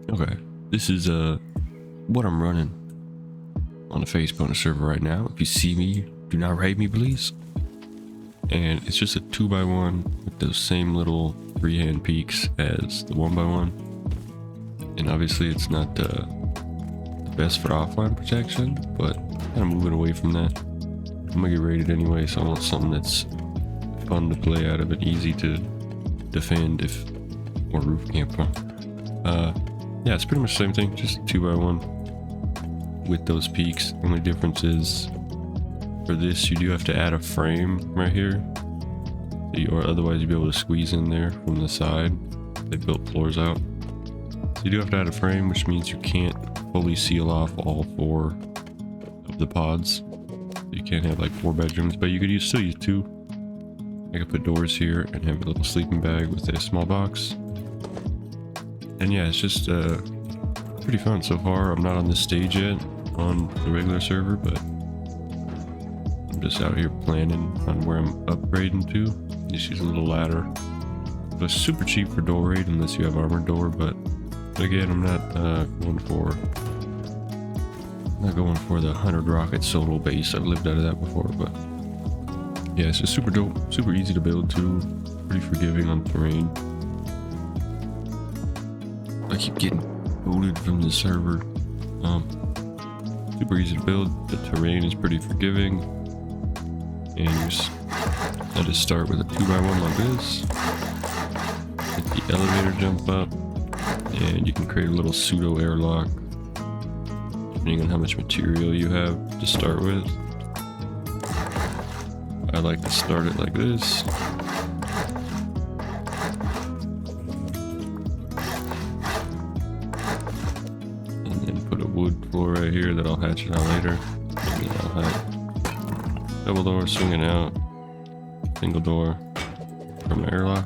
Okay, this is what I'm running on the Facebook server right now. If you see me, do not raid me, please. And it's just a 2x1 with those same little freehand peaks as the 1x1. And obviously it's not the best for offline protection, but kind of moving away from that. I'm gonna get raided anyway, so I want something that's fun to play out of and easy to defend if more roof camp. Yeah, it's pretty much the same thing, just 2x1 with those peaks. Only difference is for this you do have to add a frame right here, or otherwise you'd be able to squeeze in there from the side. They built floors out, so you do have to add a frame, which means you can't fully seal off all 4 of the pods. You can't have like 4 bedrooms, but you could still use 2. I could put doors here and have a little sleeping bag with a small box. And yeah, it's just pretty fun so far. I'm not on this stage yet on the regular server, but I'm just out here planning on where I'm upgrading to. Just use a little ladder. It's super cheap for door raid unless you have armored door, but again, I'm not going for the 100 rocket solo base. I've lived out of that before, but yeah, it's just super dope, super easy to build too, pretty forgiving on terrain. I keep getting booted from the server. Super easy to build. The terrain is pretty forgiving, and I just start with a 2x1 like this. Hit the elevator jump up, and you can create a little pseudo airlock depending on how much material you have to start with. I like to start it like this. Wood floor right here that I'll hatch it out later. Maybe I'll have double door swinging out, single door from airlock.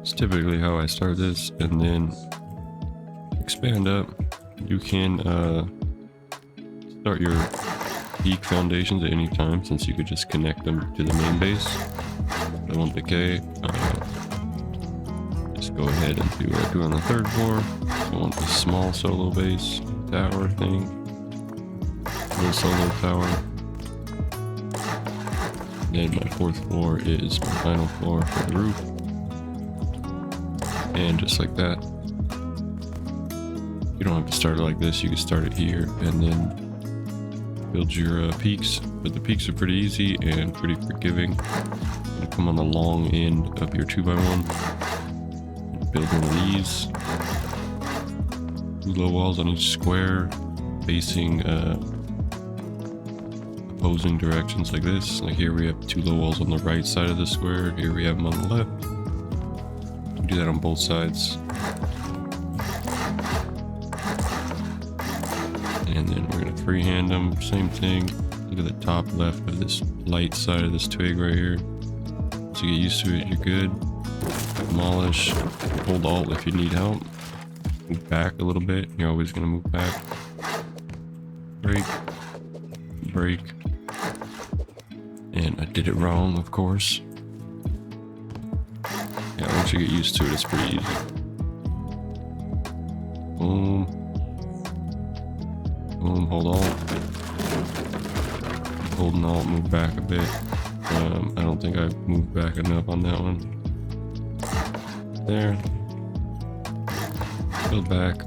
It's typically how I start this, and then expand up. You can start your peak foundations at any time, since you could just connect them to the main base. I won't decay. Just go ahead and do what I do on the 3rd floor. I want this small solo base tower thing, little solo tower. Then my 4th floor is my final floor for the roof, and just like that. You don't have to start it like this. You can start it here and then build your peaks. But the peaks are pretty easy and pretty forgiving. You're gonna come on the long end of your 2x1, build one of these. 2 low walls on each square, facing opposing directions like this. Like here we have 2 low walls on the right side of the square. Here we have them on the left. We do that on both sides. And then we're gonna freehand them. Same thing. Look at the top left of this light side of this twig right here. Once you get used to it, you're good. Demolish. Hold Alt if you need help. Move back a little bit. You're always going to move back. Break. Break. And I did it wrong, of course. Yeah, once you get used to it, it's pretty easy. Boom. Boom. Hold Alt. Holding Alt, move back a bit. I don't think I moved back enough on that one. There. Build back.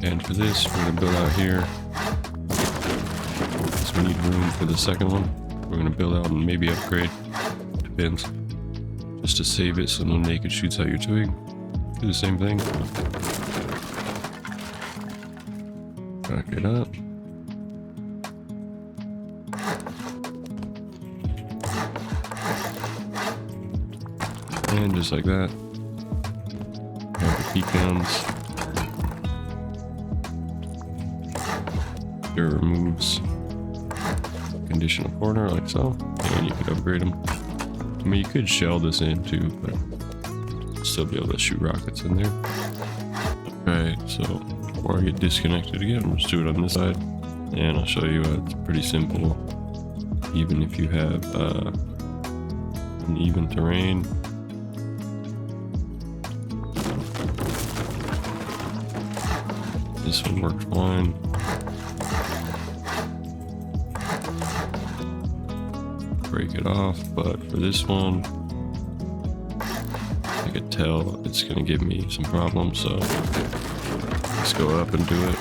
And for this, we're going to build out here. So we need room for the 2nd one. We're going to build out and maybe upgrade. Depends. Just to save it so no naked shoots out your twig. Do the same thing. Back it up. And just like that. Have the peak downs. It removes conditional corner like so, and you could upgrade them. I mean, you could shell this in too, but still be able to shoot rockets in there. Okay, so before I get disconnected again, I'm just do it on this side, and I'll show you it's pretty simple. Even if you have uneven terrain, This one worked fine. Break it off, but for this one, I could tell it's gonna give me some problems, so let's go up and do it,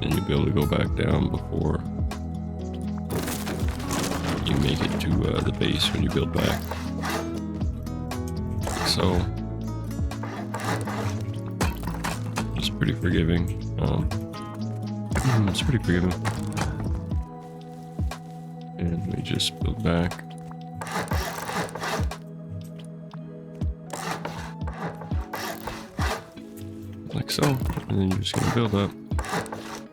and you'll be able to go back down before you make it to the base when you build back. So it's pretty forgiving. It's pretty forgiving. And we just build back. Like so. And then you're just gonna build up.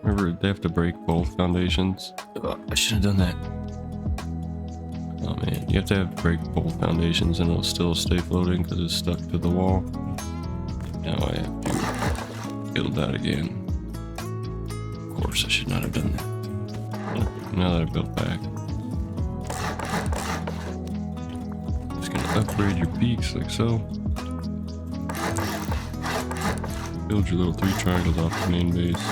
Remember, they have to break both foundations. Oh, I should have done that. Oh man, you have to break both foundations and it'll still stay floating because it's stuck to the wall. Now I have to build that again. Of course, I should not have done that. Now that I built back. Just gonna upgrade your peaks like so. Build your little 3 triangles off the main base.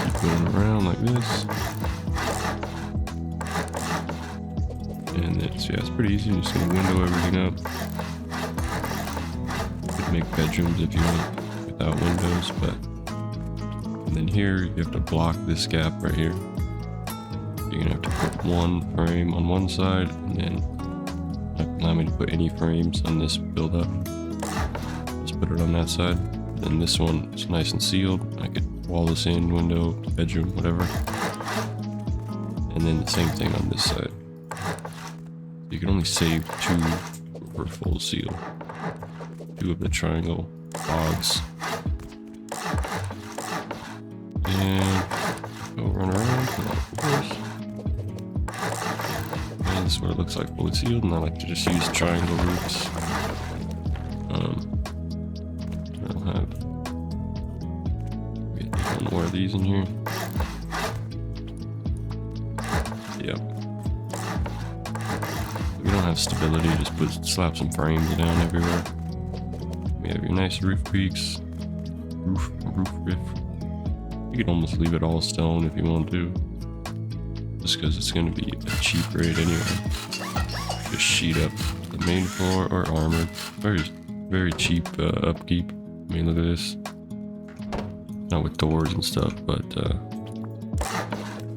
Keep going around like this. And then, so yeah, it's pretty easy. You're just gonna window everything up. You could make bedrooms if you want without windows, but and then here you have to block this gap right here. You're gonna have to put 1 frame on one side, and then not allow me to put any frames on this build up. Just put it on that side. Then this one is nice and sealed. I could wall this in, window, bedroom, whatever. And then the same thing on this side. You can only save 2 for full seal. 2 of the triangle logs. And go run around, of course. And this is what it looks like fully sealed, and I like to just use triangle roofs. I don't have one more of these in here. Yep. We don't have stability, just slap some frames down everywhere. We have your nice roof peaks. Roof. You could almost leave it all stone if you want to. Just because it's going to be a cheap rate anyway. Just sheet up the main floor or armored. Very cheap upkeep. I mean, look at this. Not with doors and stuff, but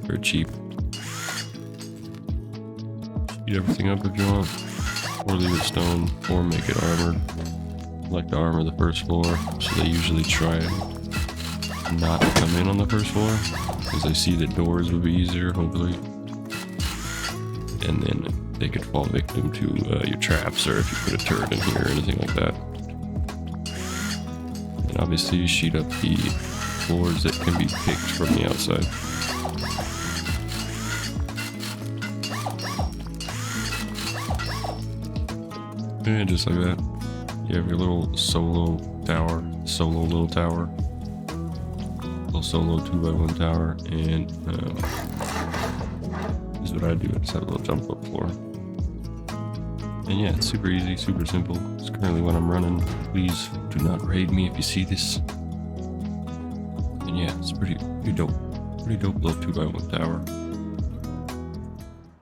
very cheap. Sheet everything up if you want. Or leave it stone, or make it armored. I like to armor the first floor, so they usually try and not come in on the first floor because I see that doors would be easier, hopefully, and then they could fall victim to your traps, or if you put a turret in here or anything like that. And obviously you sheet up the floors that can be picked from the outside. And just like that, you have your little solo little tower. Solo 2x1 tower, and this is what I do. I just have a little jump up floor. And yeah, it's super easy, super simple. It's currently what I'm running. Please do not raid me if you see this. And yeah, it's pretty dope little 2x1 tower.